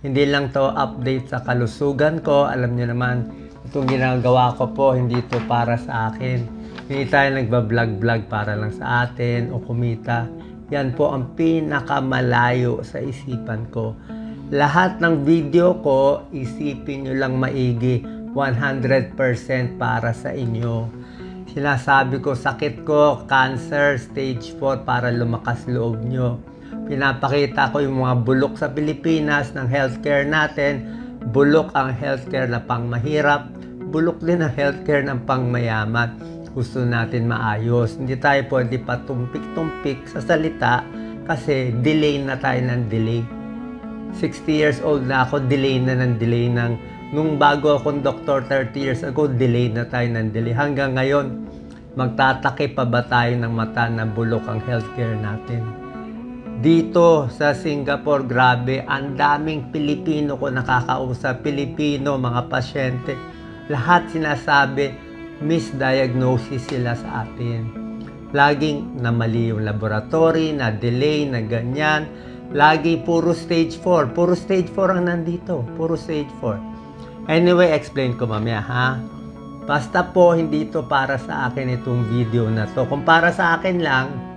Hindi lang to update sa kalusugan ko. Alam niyo naman, itong ginagawa ko po, hindi to para sa akin. Hindi tayo nagbablog-vlog para lang sa atin o kumita. Yan po ang pinakamalayo sa isipan ko. Lahat ng video ko, isipin nyo lang maigi, 100% para sa inyo. Sinasabi ko, sakit ko, cancer, stage 4 para lumakas loob nyo. Pinapakita ko yung mga bulok sa Pilipinas ng healthcare natin. Bulok ang healthcare na pangmahirap. Bulok din ang healthcare ng pangmayaman. Gusto natin maayos. Hindi tayo pwede patumpik-tumpik sa salita kasi delay na tayo ng delay. 60 years old na ako, delay na ng delay ng nung bago akong doktor 30 years ago, delay na tayo ng delay. Hanggang ngayon, magtatake pa ba tayo ng mata na bulok ang healthcare natin? Dito sa Singapore, grabe, ang daming Pilipino ko nakakausap. Pilipino, mga pasyente. Lahat sinasabi, misdiagnosis sila sa atin. Laging na mali yung laboratory, na delay, na ganyan. Lagi puro stage 4. Puro stage 4 ang nandito. Puro stage 4. Anyway, explain ko mamaya, ha? Basta po, hindi ito para sa akin itong video na to. Kung para sa akin lang,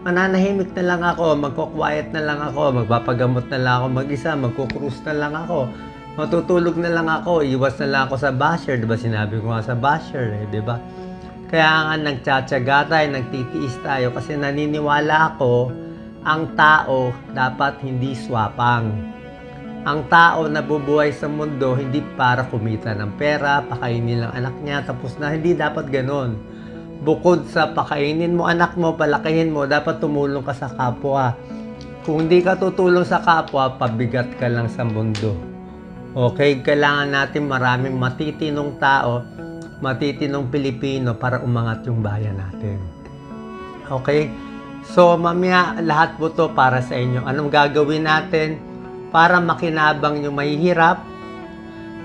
mananahimik na lang ako, magko-quiet na lang ako, magpapagamot na lang ako mag-isa, magko-cruise na lang ako, matutulog na lang ako, iwas na lang ako sa basher, diba sinabi ko nga sa basher, diba? Kaya nga nagtsatsaga tayo, nagtitiis tayo kasi naniniwala ako, ang tao dapat hindi swapang. Ang tao na bubuhay sa mundo hindi para kumita ng pera, pakainin lang anak niya, tapos na, hindi dapat ganon. Bukod sa pakainin mo anak mo, palakihin mo, dapat tumulong ka sa kapwa. Kung hindi ka tutulong sa kapwa, pabigat ka lang sa mundo. Okay, kailangan natin maraming matitinong tao, matitinong Pilipino para umangat yung bayan natin. Okay? So, mamaya lahat po to para sa inyo. Anong gagawin natin para makinabang yung mahihirap,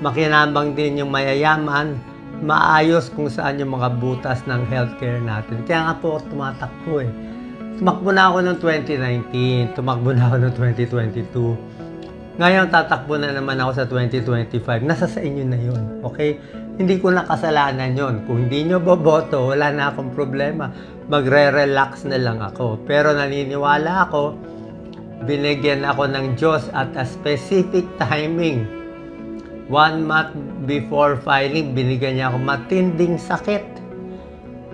makinabang din yung mayayaman, maayos kung saan yung mga butas ng healthcare natin. Kaya nga po tumatakbo eh. Tumakbo na ako noong 2019, tumakbo na ako noong 2022. Ngayon tatakbo na naman ako sa 2025. Nasa sa inyo na yun, okay? Hindi ko na kasalanan yun. Kung hindi nyo boboto, wala na akong problema. Magre-relax na lang ako. Pero naniniwala ako, binigyan ako ng Diyos at a specific timing. 1 month before filing, binigyan niya ako matinding sakit.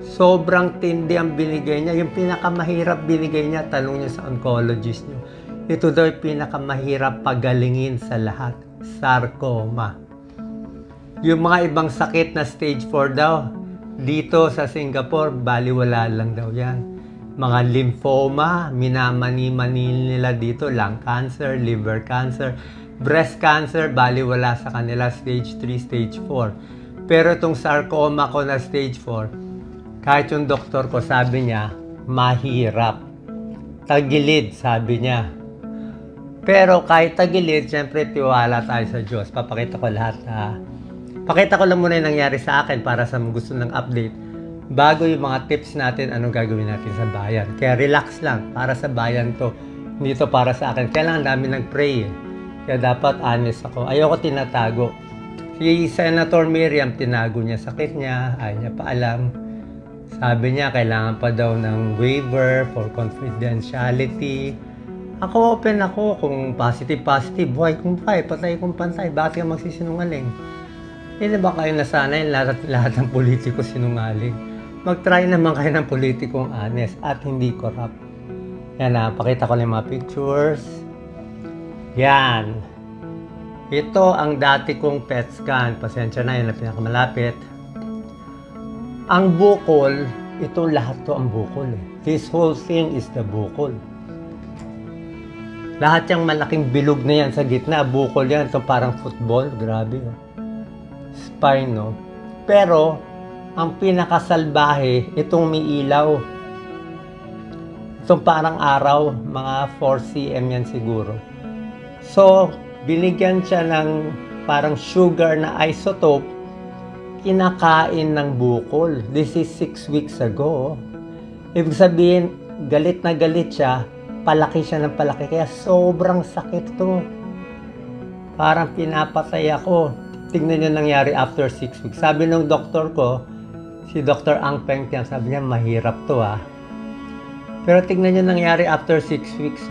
Sobrang tindi ang binigay niya. Yung pinakamahirap binigay niya, tanong niyo sa oncologist niyo. Ito daw yung pinakamahirap pagalingin sa lahat. Sarcoma. Yung mga ibang sakit na stage 4 daw, dito sa Singapore, baliwala lang daw yan. Mga lymphoma, minamani-mani nila dito, lung cancer, liver cancer, breast cancer, baliwala sa kanila, stage 3, stage 4. Pero itong sarcoma ko na stage 4, kahit yung doktor ko sabi niya, mahirap. Tagilid, sabi niya. Pero kahit tagilid, syempre tiwala tayo sa Diyos. Papakita ko lahat. Pakita ko lang muna yung nangyari sa akin para sa gusto ng update. Bago yung mga tips natin, anong gagawin natin sa bayan. Kaya relax lang, para sa bayan to. Hindi to para sa akin. Kailangan dami nag-pray eh. Kaya dapat honest ako. Ayoko tinatago. Si Senator Miriam, tinago niya sakit niya. Ayaw niya pa alam. Sabi niya, kailangan pa daw ng waiver for confidentiality. Ako, open ako. Kung positive, buhay kung buhay. Patay kung pantay. Bakit ka magsisinungaling? Hindi ba kayo nasanay lahat ng politiko sinungaling? Mag-try naman kayo ng politikong honest at hindi corrupt. Yan na, pakita ko lang yung mga pictures. Yan. Ito ang dati kong PET scan. Pasensya na, yun ang pinakamalapit. Ang bukol, ito lahat to ang bukol. This whole thing is the bukol. Lahat yung malaking bilog na yan sa gitna, bukol yan. Ito parang football, grabe. Spine, no? Pero, ang pinakasalbahe, itong may ilaw. Itong parang araw, mga 4 cm yan siguro. So, binigyan siya ng parang sugar na isotope, kinakain ng bukol. This is 6 weeks ago. Ibig sabihin, galit na galit siya, palaki siya ng palaki. Kaya sobrang sakit to. Parang pinapatay ako. Tignan niyo nangyari after 6 weeks. Sabi ng doktor ko, si Dr. Ang Peng Tiam, sabi niya, mahirap to Pero tignan niyo nangyari after 6 weeks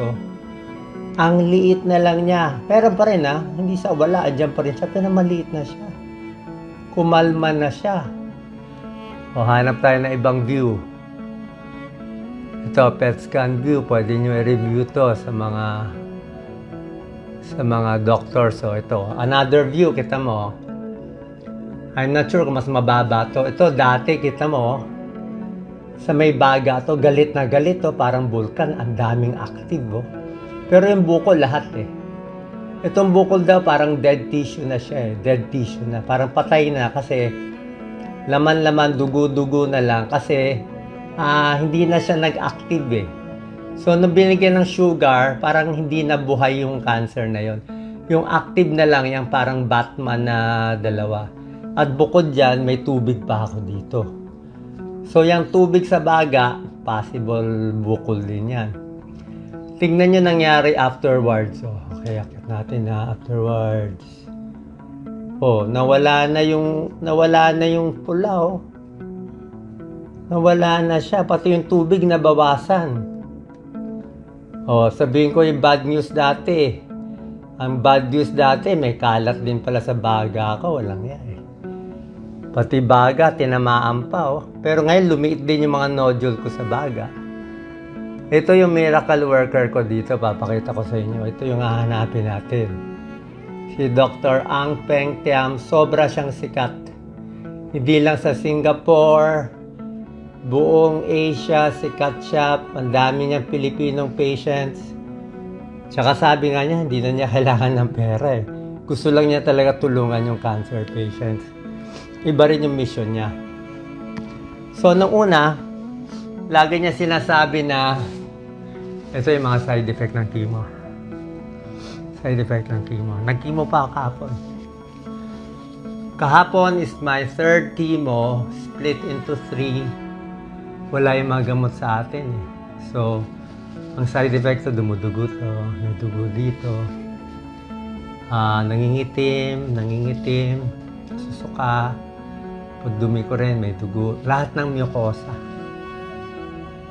Ang liit na lang niya. Pero pa rin hindi sa wala, andyan pa rin siya, pero maliit na siya. Kumalma na siya. Hanap tayo ng ibang view. Ito, PET scan view. Pwede niyo i-review to sa mga doctors. So, ito. Another view, kita mo. I'm not sure kung mas mababa to. Ito, dati, kita mo. Sa may baga to, galit na galit to. Parang vulkan. Ang daming active. Pero yung bukol, lahat Itong bukol daw, parang dead tissue na siya Dead tissue na. Parang patay na kasi laman-laman, dugo-dugo na lang. Kasi hindi na siya nag-active So, nung binigyan ng sugar, parang hindi na buhay yung cancer na yon. Yung active na lang, yung parang Batman na dalawa. At bukod dyan, may tubig pa ako dito. So, yung tubig sa baga, possible bukol din yan. Tingnan nyo nangyari afterwards. Okay, akit natin afterwards. Nawala na yung pula Nawala na siya, pati yung tubig nabawasan. Sabihin ko yung bad news dati. Ang bad news dati, may kalat din pala sa baga ko. Walang yan Pati baga, tinamaan pa Pero ngayon, lumiit din yung mga nodule ko sa baga. Ito yung miracle worker ko dito. Papakita ko sa inyo. Ito yung hahanapin natin. Si Dr. Ang Peng Tiam. Sobra siyang sikat. Hindi lang sa Singapore, buong Asia, sikat siya. Ang dami niyang Pilipinong patients. Tsaka sabi nga niya, hindi na niya kailangan ng pera Gusto lang niya talaga tulungan yung cancer patients. Iba rin yung mission niya. So, nung una, lagi niya sinasabi na ito yung mga side effect ng chemo. Side effect ng chemo. Nag-chemo pa ako kahapon. Kahapon is my third chemo, split into 3. Wala yung mga gamot sa atin So, ang side effects dumudugo to, may dugo dito. Nangingitim, susuka. Pag dumi ko rin, may dugo. Lahat ng mucosa.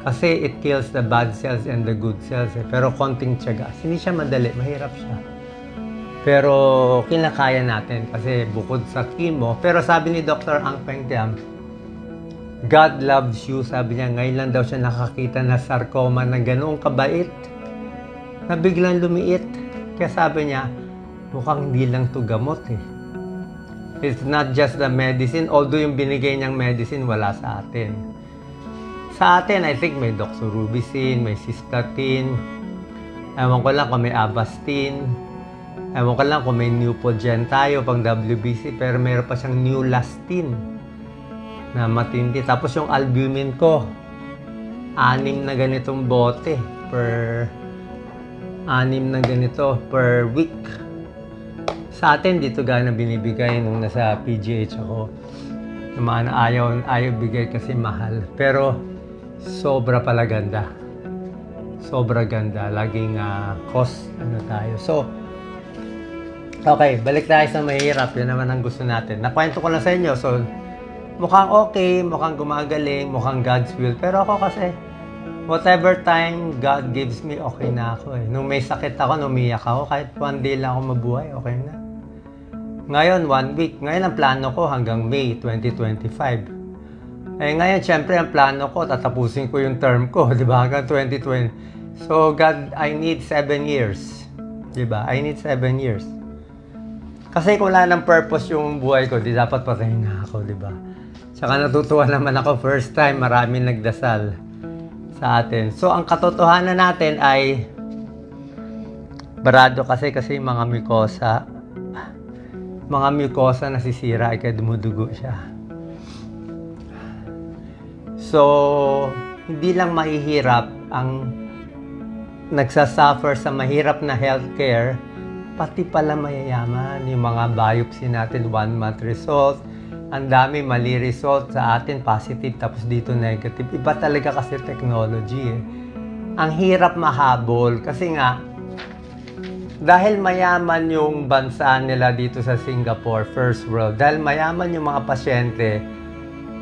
Kasi it kills the bad cells and the good cells Pero konting tiyaga. Hindi siya madali, mahirap siya. Pero kinakaya natin kasi bukod sa chemo. Pero sabi ni Dr. Ang Peng Tiam, God loves you. Sabi niya, ngayon lang daw siya nakakita na sarcoma na ganoong kabait. Na biglang lumiit. Kaya sabi niya, mukhang hindi lang to gamot It's not just the medicine. Although yung binigay niyang medicine, wala sa atin. Sa atin, I think may doxorubicin, may cystatin. Ewan ko lang kung may Avastin. Ewan ko lang kung may Neupogen tayo pang WBC. Pero mayroon pa siyang Neulastine na matindi. Tapos yung albumin ko, 6 na ganitong bote per week. Sa atin, dito gana binibigay nung nasa PGH ako. Naman ayaw bigay kasi mahal. Pero sobra pala ganda. Sobra ganda. Laging cost tayo. So, okay, balik tayo sa mahirap. Yan naman ang gusto natin. Nakwento ko lang sa inyo. So, mukhang okay, mukhang gumagaling, mukhang God's will. Pero ako kasi, whatever time God gives me, okay na ako Nung may sakit ako, umiyak ako. Kahit 1 day lang ako mabuhay, okay na. Ngayon, 1 week. Ngayon, ang plano ko hanggang May 2025. Ngayon, syempre, ang plano ko, tatapusin ko yung term ko, di ba? Hanggang 2020. So, God, I need 7 years. Di ba? I need 7 years. Kasi kung wala ng purpose yung buhay ko, di dapat patayin na ako, di ba? Tsaka natutuwa naman ako, first time, maraming nagdasal sa atin. So, ang katotohanan natin ay barado kasi mga mucosa nasisira ay kaya dumudugo siya. So, hindi lang mahihirap ang nagsasuffer sa mahirap na healthcare, pati pala mayayaman. Yung mga biopsy natin, 1-month result, ang dami mali result sa atin, positive, tapos dito negative. Iba talaga kasi technology Ang hirap mahabol kasi nga, dahil mayaman yung bansa nila dito sa Singapore, first world, dahil mayaman yung mga pasyente,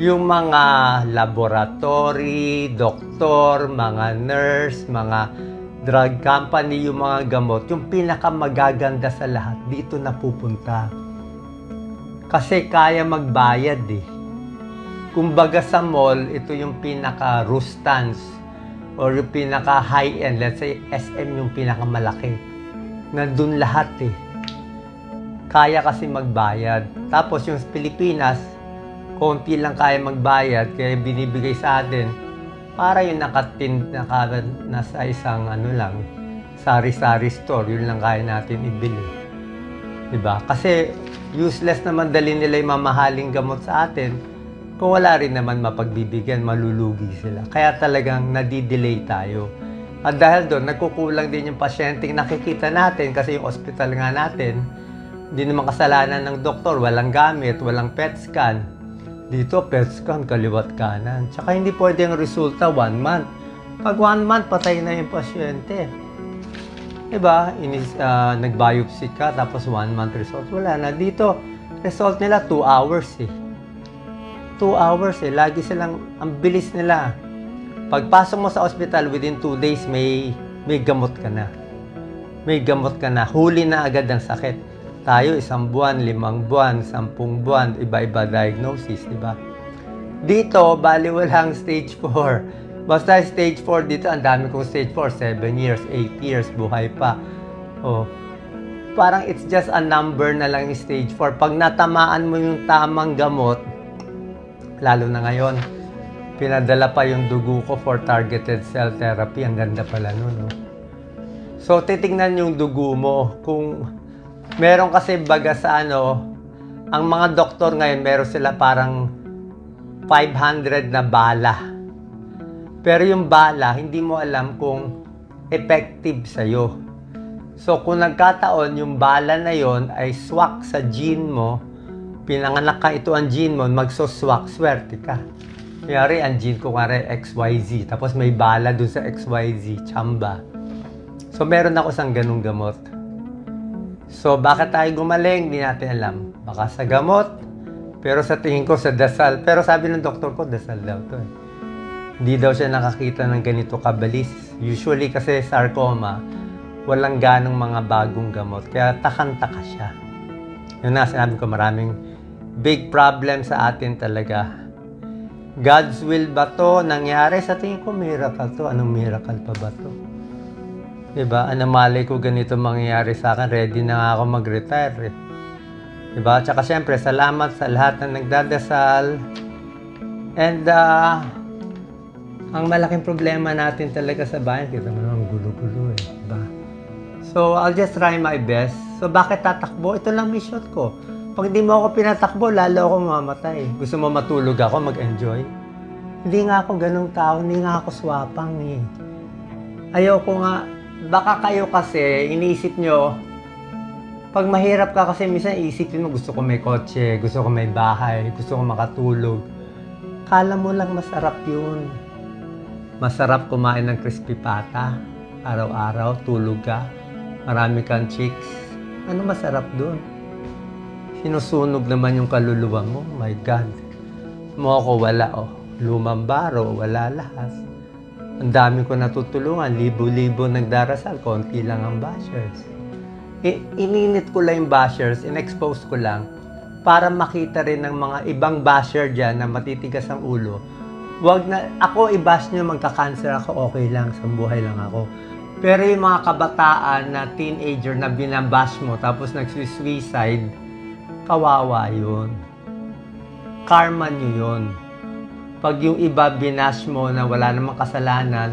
yung mga laboratory, doktor, mga nurse, mga drug company, yung mga gamot, yung pinakamagaganda sa lahat, dito napupunta. Kasi kaya magbayad eh. Kumbaga sa mall, ito yung pinaka-rustans or yung pinaka-high-end. Let's say SM yung pinakamalaki. Nandun lahat eh. Kaya kasi magbayad. Tapos yung Pilipinas, konti lang kaya magbayad, kaya binibigay sa atin para yung nasa isang lang, sari-sari store, yun lang kaya natin ibili. Diba? Kasi useless naman dali nila yung mamahaling gamot sa atin kung wala rin naman mapagbibigyan, malulugi sila. Kaya talagang nadidelay tayo. At dahil doon, nagkukulang din yung pasyenteng nakikita natin kasi yung hospital nga natin, hindi naman kasalanan ng doktor, walang gamit, walang PET scan. Dito, PET scan, kaliwat kanan. Tsaka hindi pwede yung resulta 1 month. Pag 1 month, patay na yung pasyente. Diba? Nag-biopsy ka, tapos 1 month result. Wala na. Dito, result nila 2 hours eh. 2 hours eh. Lagi silang, ang bilis nila. Pagpasok mo sa ospital, within 2 days, may gamot ka na. May gamot ka na. Huli na agad ang sakit. Tayo, 1 buwan, 5 buwan, 10 buwan, iba-iba diagnosis, di ba? Dito, bali walang stage 4. Basta stage 4 dito, ang dami kong stage 4, 7 years, 8 years, buhay pa. Oh, parang it's just a number na lang yung stage 4. Pag natamaan mo yung tamang gamot, lalo na ngayon, pinadala pa yung dugo ko for targeted cell therapy. Ang ganda pala nun, no? So, titignan yung dugo mo kung meron kasi baga sa ang mga doktor ngayon, meron sila parang 500 na bala. Pero yung bala, hindi mo alam kung effective sa'yo. So, kung nagkataon, yung bala na yon ay swak sa gene mo, pinanganak ka ito ang gene mo, magsoswak, swerte ka. Kaya ang gene ko kare XYZ, tapos may bala dun sa XYZ, tsamba. So, meron ako isang ganung gamot. So, bakit tayo gumaling? Hindi natin alam. Baka sa gamot, pero sa tingin ko sa dasal. Pero sabi ng doktor ko, dasal daw to eh. Hindi daw siya nakakita ng ganito kabalis. Usually kasi sarcoma, walang ganong mga bagong gamot. Kaya takang-taka siya. Yun na, sinabi ko, maraming big problem sa atin talaga. God's will ba to nangyari? Sa tingin ko, miracle to. Anong miracle pa ba to? Diba? Malay ko ganito mangyayari sa akin. Ready na nga ako mag-retire eh. Diba? Tsaka syempre, salamat sa lahat na nagdadasal. And, ang malaking problema natin talaga sa bayan, kita mo naman, gulo-gulo eh. Diba? So, I'll just try my best. So, bakit tatakbo? Ito lang mission ko. Pag hindi mo ako pinatakbo, lalo ako mamatay. Gusto mo matulog ako, mag-enjoy? Hindi nga ako ganung tao, hindi nga ako swapang eh. Ayoko nga. Baka kayo kasi, iniisip nyo, pag mahirap ka kasi minsan iisipin mo, gusto ko may kotse, gusto ko may bahay, gusto ko makatulog. Kala mo lang masarap yun. Masarap kumain ng crispy pata, araw-araw, tulog ka, marami kang chicks. Ano masarap dun? Sinusunog naman yung kaluluwa mo, my God. Mo ako wala oh, lumang baro, wala lahas. Ang dami ko natutulungan, libo-libo nagdarasal, konti lang ang bashers. Ininit ko lang yung bashers, in-expose ko lang para makita rin ng mga ibang basher dyan na matitigas ang ulo. Wag na, ako i-bash nyo, magka-cancer ako, okay lang, sa buhay lang ako. Pero yung mga kabataan na teenager na binabash mo, tapos nag-suicide, kawawa yun. Karma nyo yun. Pag yung iba binash mo na wala namang kasalanan,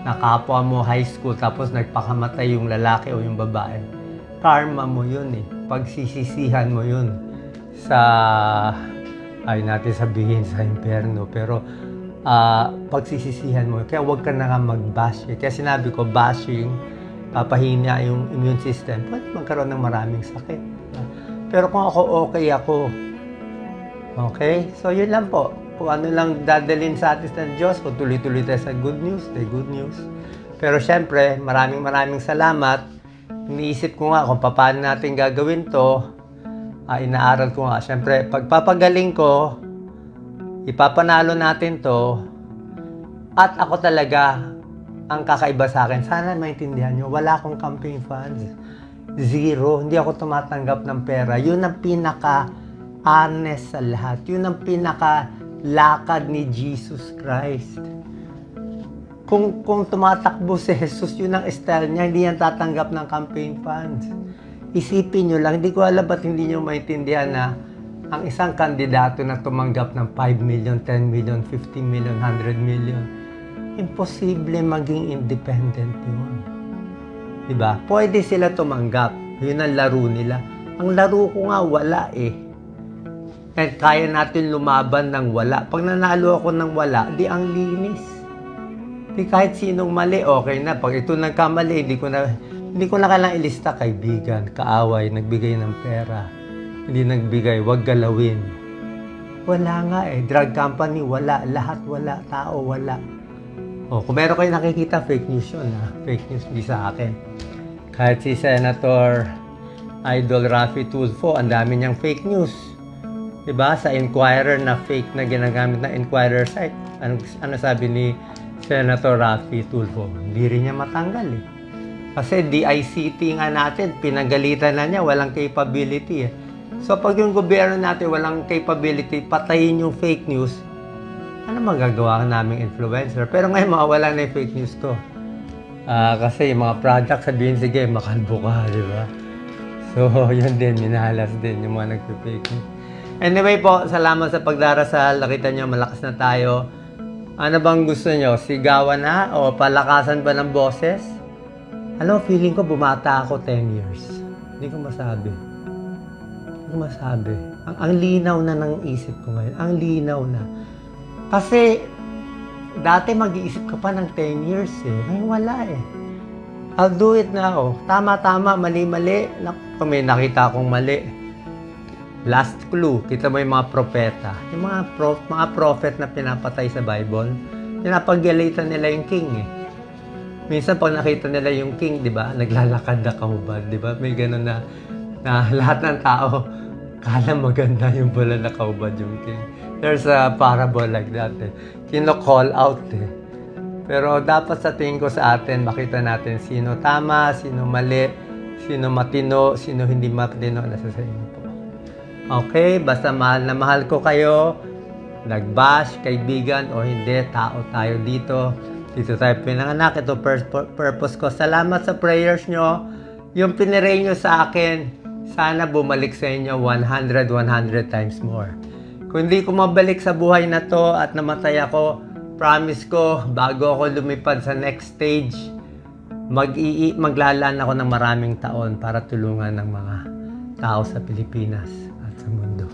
na kapwa mo high school tapos nagpakamatay yung lalaki o yung babae, karma mo yun eh. Pagsisisihan mo yun sa, ay natin sabihin sa impyerno, pero pagsisisihan mo. Kaya huwag ka na nga mag-bash eh. Kaya sinabi ko, bashing, papahina yung immune system, pwede magkaroon ng maraming sakit. Pero kung ako, okay ako. Okay? So yun lang po. Kung ano lang dadalhin sa atin ng Diyos, kung tuloy-tuloy tayo sa good news, the good news. Pero syempre, maraming salamat. iniisip ko nga kung paano natin gagawin to. Inaaral ko nga. Siyempre, pagpapagaling ko, ipapanalo natin to. At ako talaga, ang kakaiba sa akin, sana maintindihan nyo, wala akong campaign funds. Zero. Hindi ako tumatanggap ng pera. Yun ang pinaka-honest sa lahat. Yun ang pinaka-lakad ni Jesus Christ. Kung tumatakbo si Jesus, yun ang style niya, hindi yan tatanggap ng campaign funds. Isipin nyo lang, hindi ko alam ba't hindi nyo maintindihan na ang isang kandidato na tumanggap ng 5 million, 10 million, 50 million, 100 million, imposible maging independent yun. Diba? Pwede sila tumanggap. Yun ang laro nila. Ang laro ko nga, wala eh. At kaya natin lumaban ng wala. Pag nanalo ako ng wala, di ang linis. Di kahit sinong mali, okay na. Pag ito nagkamali, hindi ko na kailangang ilista, kaibigan, kaaway, nagbigay ng pera. Hindi nagbigay, wag galawin. Wala nga eh. Drug company, wala. Lahat wala. Tao, wala. Kung meron kayo nakikita, fake news yun. Fake news, hindi sa akin. Kahit si Senator Idol Raffy Tulfo, ang dami niyang fake news. Diba? Sa Inquirer na fake na ginagamit ng Inquirer site. Ano sabi ni Senator Raffy Tulfo? Hindi rin niya matanggal eh. Kasi DICT nga natin, pinagalitan na niya, walang capability eh. So pag yung gobyerno natin walang capability, patayin yung fake news, ano magagawa naming influencer? Pero ngayon mawawala na yung fake news ko. Kasi yung mga product, sabihin, sige, makalbo ka, di ba? So yun din, minahalas din yung mga nagpe-fake news. Anyway po, salamat sa pagdarasal. Nakita nyo, malakas na tayo. Ano bang gusto nyo? Sigawan na? O palakasan ba ng boses? Alam mo, feeling ko bumata ako 10 years. Hindi ko masabi. Ang linaw na ng isip ko ngayon. Ang linaw na. Kasi, dati mag-iisip ka pa ng 10 years eh. Ngayon wala eh. I'll do it now. Tama-tama, mali-mali. May nakita akong mali. Last clue, kita mo yung mga propeta. Yung mga prophet na pinapatay sa Bible, pinapagyalitan nila yung king eh. Minsan pag nakita nila yung king, di ba, naglalakad na kahubad, di ba? May gano'n na lahat ng tao, kala maganda yung pala na kahubad yung king. There's a parable like that eh. Kino-call out eh. Pero dapat sa tingin ko sa atin, makita natin sino tama, sino mali, sino matino, sino hindi matino, nasa sa inyo po. Okay, basta mahal na mahal ko kayo, nag-bash, kaibigan o hindi, tao tayo dito. Dito tayo pinanganak. Ito purpose ko. Salamat sa prayers nyo. Yung piniray nyo sa akin, sana bumalik sa inyo 100 times more. Kung hindi ko mabalik sa buhay na to at namatay ako, promise ko, bago ako lumipad sa next stage, maglalaan ako ng maraming taon para tulungan ng mga tao sa Pilipinas at sa mundo.